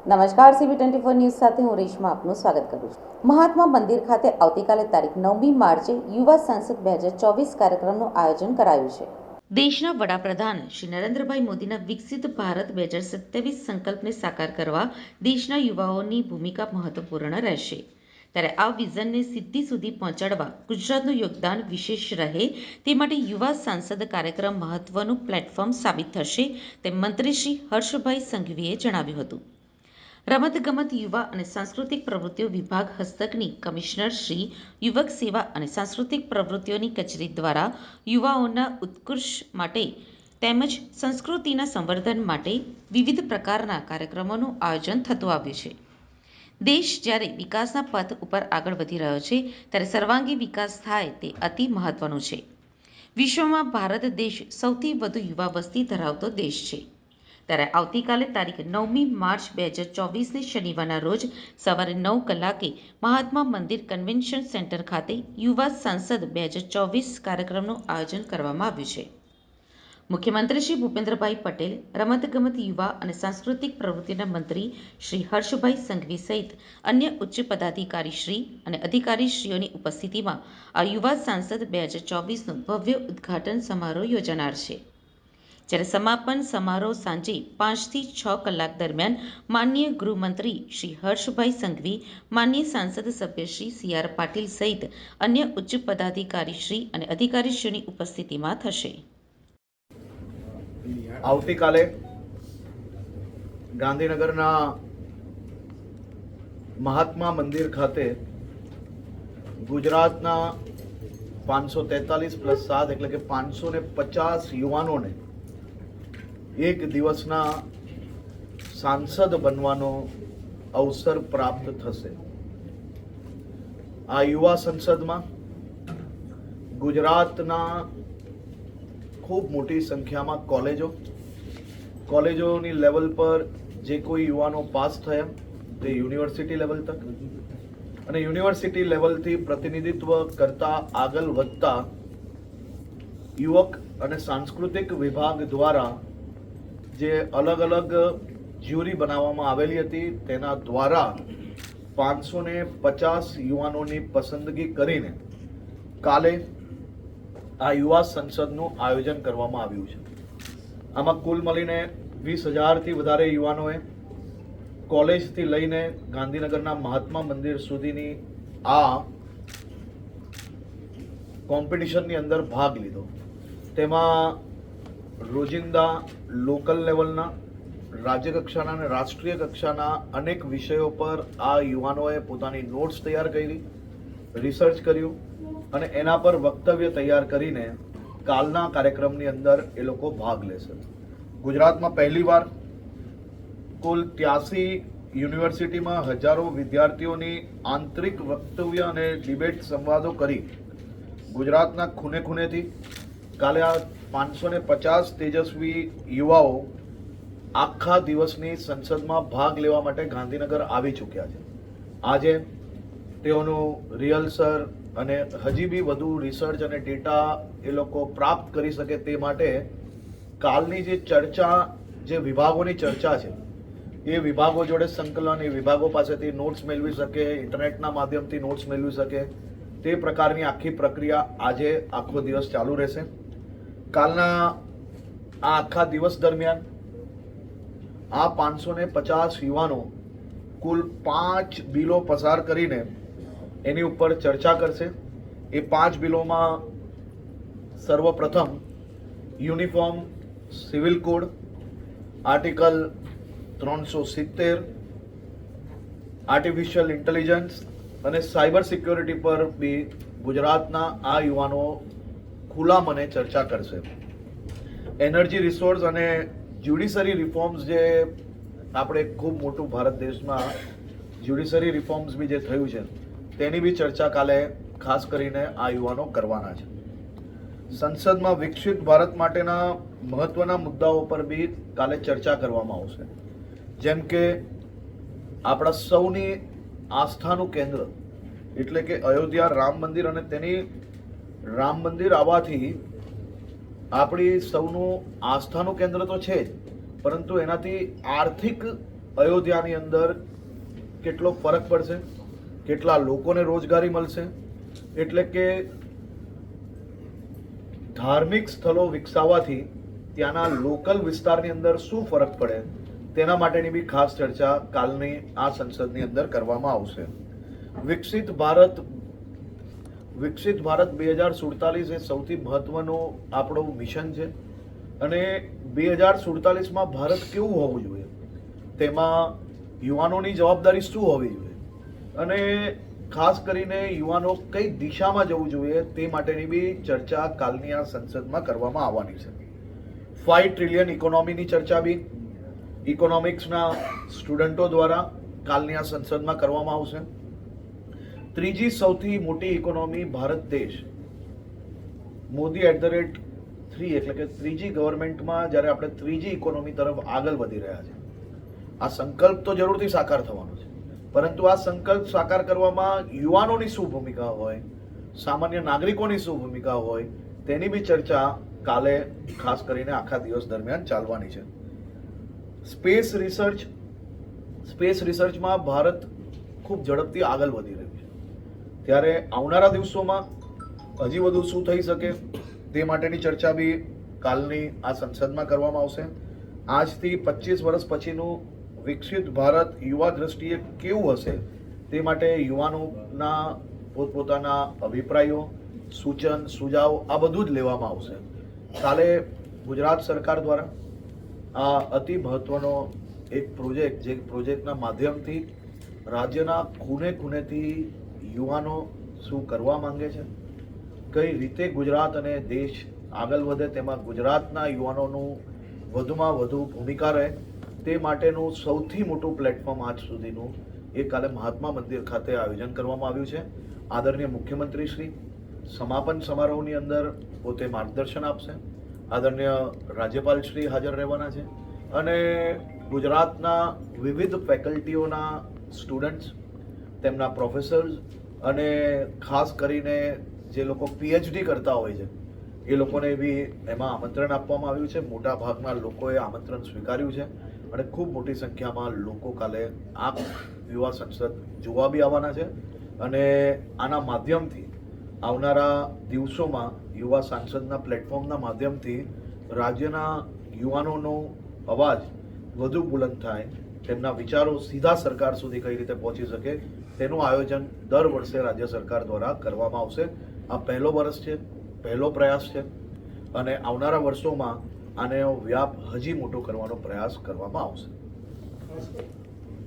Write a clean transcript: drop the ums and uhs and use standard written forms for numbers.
નમસ્કાર, CB24 news સાથે હું રેશમા આપનું સ્વાગત કરું છું. મહાત્મા મંદિર ખાતે આવતીકાલે તારીખ 9મી માર્ચે યુવા સંસદ 2024 કાર્યક્રમનું આયોજન કરાયું છે. દેશના વડાપ્રધાન શ્રી નરેન્દ્રભાઈ મોદીના વિકસિત ભારત 2027 સંકલ્પને સાકાર કરવા દેશના યુવાઓની ભૂમિકા મહત્વપૂર્ણ રહેશે. ત્યારે આ વિઝનને સિદ્ધિ સુધી પહોંચાડવા ગુજરાતનું યોગદાન વિશેષ રહે તે માટે યુવા સાંસદ કાર્યક્રમ મહત્વનું પ્લેટફોર્મ સાબિત થશે તેમ મંત્રી શ્રી હર્ષભાઈ સંઘવીએ જણાવ્યું હતું. રમતગમત, યુવા અને સાંસ્કૃતિક પ્રવૃત્તિઓ વિભાગ હસ્તકની કમિશનર શ્રી યુવક સેવા અને સાંસ્કૃતિક પ્રવૃત્તિઓની કચેરી દ્વારા યુવાઓના ઉત્કર્ષ માટે તેમજ સંસ્કૃતિના સંવર્ધન માટે વિવિધ પ્રકારના કાર્યક્રમોનું આયોજન થતું આવ્યું છે. દેશ જ્યારે વિકાસના પથ ઉપર આગળ વધી રહ્યો છે ત્યારે સર્વાંગી વિકાસ થાય તે અતિ મહત્વનું છે. વિશ્વમાં ભારત દેશ સૌથી વધુ યુવા વસ્તી ધરાવતો દેશ છે. ત્યારે આવતીકાલે તારીખ 9મી માર્ચ 2024ને શનિવારના રોજ સવારે 9 કલાકે મહાત્મા મંદિર કન્વેન્શન સેન્ટર ખાતે યુવા સાંસદ 2024 કાર્યક્રમનું આયોજન કરવામાં આવ્યું છે. મુખ્યમંત્રી શ્રી ભૂપેન્દ્રભાઈ પટેલ, રમતગમત, યુવા અને સાંસ્કૃતિક પ્રવૃત્તિના મંત્રી શ્રી હર્ષભાઈ સંઘવી સહિત અન્ય ઉચ્ચ પદાધિકારીશ્રી અને અધિકારીશ્રીઓની ઉપસ્થિતિમાં આ યુવા સાંસદ 2024નો ભવ્ય ઉદ્ઘાટન સમારોહ યોજાનાર છે. જ્યારે સમાપન સમારોહ સાંજે 5 થી 6 કલાક દરમિયાન માનનીય ગૃહમંત્રી શ્રી હર્ષભાઈ સંઘવી, માનનીય સાંસદ સભ્ય શ્રી CR પાટીલ સહિત અન્ય ઉચ્ચ પદાધિકારીશ્રી અને અધિકારીશ્રીઓની ઉપસ્થિતિમાં થશે. આવતીકાલે ગાંધીનગરના મહાત્મા મંદિર ખાતે ગુજરાતના 543+7 એટલે કે 550 યુવાનોને એક દિવસના સાંસદ બનવાનો અવસર પ્રાપ્ત થશે. આ યુવા સંસદમાં ગુજરાતના ખૂબ મોટી સંખ્યામાં કોલેજોની લેવલ પર જે કોઈ યુવાનો પાસ થયા તે યુનિવર્સિટી લેવલ તક અને યુનિવર્સિટી લેવલથી પ્રતિનિધિત્વ કરતા આગળ વધતા યુવક અને સાંસ્કૃતિક વિભાગ દ્વારા જે અલગ અલગ જ્યુરી બનાવવામાં આવેલી હતી તેના દ્વારા 550 યુવાનોની પસંદગી કરીને કાલે આ યુવા સંસદનું આયોજન કરવામાં આવ્યું છે. આમાં કુલ મળીને 20,000થી વધારે યુવાનોએ કોલેજથી લઈને ગાંધીનગરના મહાત્મા મંદિર સુધીની આ કોમ્પિટિશનની અંદર ભાગ લીધો. તેમાં રોજિંદા લોકલ લેવલના, રાજ્ય કક્ષાના અને રાષ્ટ્રીય કક્ષાના અનેક વિષયો પર આ યુવાનોએ પોતાની નોટ્સ તૈયાર કરી, રિસર્ચ કર્યું અને એના પર વક્તવ્ય તૈયાર કરીને કાલના કાર્યક્રમની અંદર એ લોકો ભાગ લેશે. ગુજરાતમાં પહેલીવાર કુલ 83 યુનિવર્સિટીમાં હજારો વિદ્યાર્થીઓની આંતરિક વક્તવ્ય અને ડિબેટ સંવાદો કરી ગુજરાતના ખૂણે ખૂણેથી કાલે આ 550 તેજસ્વી યુવાઓ આખા દિવસની સંસદમાં ભાગ લેવા માટે ગાંધીનગર આવી ચૂક્યા છે. આજે તેઓનું રિહર્સલ અને હજી બી વધુ રિસર્ચ અને ડેટા એ લોકો પ્રાપ્ત કરી શકે તે માટે કાલની જે ચર્ચા, જે વિભાગોની ચર્ચા છે એ વિભાગો જોડે સંકલન, એ વિભાગો પાસેથી નોટ્સ મેળવી શકે, ઇન્ટરનેટના માધ્યમથી નોટ્સ મેળવી શકે તે પ્રકારની આખી પ્રક્રિયા આજે આખો દિવસ ચાલુ રહેશે. કાલના આ આખા દિવસ દરમિયાન આ 550 યુવાનો કુલ 5 બિલો પસાર કરીને એની ઉપર ચર્ચા કરશે. એ 5 બિલોમાં સર્વપ્રથમ uniform civil code, article 370, artificial intelligence અને સાયબર સિક્યોરિટી પર બી ગુજરાતના આ યુવાનો ખુલ્લા મને ચર્ચા કરશે. એનર્જી રિસોર્સ અને જ્યુડિશરી રિફોર્મ્સ, જે આપણે ખૂબ મોટું ભારત દેશમાં જ્યુડિશરી રિફોર્મ્સ બી જે થયું છે તેની બી ચર્ચા કાલે ખાસ કરીને આ યુવાનો કરવાના છે. સંસદમાં વિકસિત ભારત માટેના મહત્વના મુદ્દાઓ પર બી કાલે ચર્ચા કરવામાં આવશે. જેમ કે આપણા સૌની આસ્થાનું કેન્દ્ર એટલે કે અયોધ્યા રામ મંદિર, અને તેની રામ મંદિર આવવાથી આપણી સૌનું આસ્થાનું કેન્દ્ર તો છે જ, પરંતુ એનાથી આર્થિક અયોધ્યાની અંદર કેટલો ફરક પડશે, કેટલા લોકોને રોજગારી મળશે, એટલે કે ધાર્મિક સ્થળો વિકસાવવાથી ત્યાંના લોકલ વિસ્તારની અંદર શું ફરક પડે તેના માટેની બી ખાસ ચર્ચા કાલની આ સંસદની અંદર કરવામાં આવશે. વિકસિત ભારત 2047 એ સૌથી મહત્વનું આપણું મિશન છે અને 2047માં ભારત કેવું હોવું જોઈએ, તેમાં યુવાનોની જવાબદારી શું હોવી જોઈએ અને ખાસ કરીને યુવાનો કઈ દિશામાં જવું જોઈએ તે માટેની બી ચર્ચા કાલની આ સંસદમાં કરવામાં આવવાની છે. 5 ટ્રિલિયન ઇકોનોમીની ચર્ચા બી ઇકોનોમિક્સના સ્ટુડન્ટો દ્વારા કાલની આ સંસદમાં કરવામાં આવશે. ત્રીજી સૌથી મોટી ઇકોનોમી ભારત દેશ, મોદી @3 એટલે કે ત્રીજી ગવર્મેન્ટમાં જ્યારે આપણે ત્રીજી ઇકોનોમી તરફ આગળ વધી રહ્યા છે. આ સંકલ્પ તો જરૂરથી સાકાર થવાનો છે, પરંતુ આ સંકલ્પ સાકાર કરવામાં યુવાનોની શું ભૂમિકા હોય, સામાન્ય નાગરિકોની શું ભૂમિકા હોય તેની બી ચર્ચા કાલે ખાસ કરીને આખા દિવસ દરમિયાન ચાલવાની છે. સ્પેસ રિસર્ચમાં ભારત ખૂબ ઝડપથી આગળ વધી રહ્યું છે, ત્યારે આવનારા દિવસોમાં હજી વધુ શું થઈ શકે તે માટેની ચર્ચા બી કાલની આ સંસદમાં કરવામાં આવશે. આજથી 25 વર્ષ પછીનું વિકસિત ભારત યુવા દ્રષ્ટિએ કેવું હશે તે માટે યુવાનોના પોતપોતાના અભિપ્રાયો, સૂચન, સુઝાવ આ બધું જ લેવામાં આવશે. કાલે ગુજરાત સરકાર દ્વારા આ અતિ મહત્વનો એક પ્રોજેક્ટ, જે પ્રોજેક્ટના માધ્યમથી રાજ્યના ખૂણે ખૂણેથી યુવાનો શું કરવા માંગે છે, કઈ રીતે ગુજરાત અને દેશ આગળ વધે, તેમાં ગુજરાતના યુવાનોનું વધુમાં વધુ ભૂમિકા રહે તે માટેનું સૌથી મોટું પ્લેટફોર્મ આજ સુધીનું એ કાલે મહાત્મા મંદિર ખાતે આયોજન કરવામાં આવ્યું છે. આદરણીય મુખ્યમંત્રી શ્રી સમાપન સમારોહની અંદર પોતે માર્ગદર્શન આપશે. આદરણીય રાજ્યપાલ શ્રી હાજર રહેવાના છે અને ગુજરાતના વિવિધ ફેકલ્ટીઓના સ્ટુડન્ટ્સ, તેમના પ્રોફેસર્સ અને ખાસ કરીને જે લોકો PhD કરતા હોય છે એ લોકોને બી એમાં આમંત્રણ આપવામાં આવ્યું છે. મોટા ભાગના લોકોએ આમંત્રણ સ્વીકાર્યું છે અને ખૂબ મોટી સંખ્યામાં લોકો કાલે આ યુવા સંસદ જોવા બી આવવાના છે અને આના માધ્યમથી આવનારા દિવસોમાં યુવા સાંસદના પ્લેટફોર્મના માધ્યમથી રાજ્યના યુવાનોનો અવાજ વધુ બુલંદ થાય, તેમના વિચારો સીધા સરકાર સુધી કઈ રીતે પહોંચી શકે તેનું આયોજન દર વર્ષે રાજ્ય સરકાર દ્વારા કરવામાં આવશે. આ પહેલો વર્ષ છે, પહેલો પ્રયાસ છે અને આવનારા વર્ષોમાં આનો વ્યાપ હજી મોટો કરવાનો પ્રયાસ કરવામાં આવશે.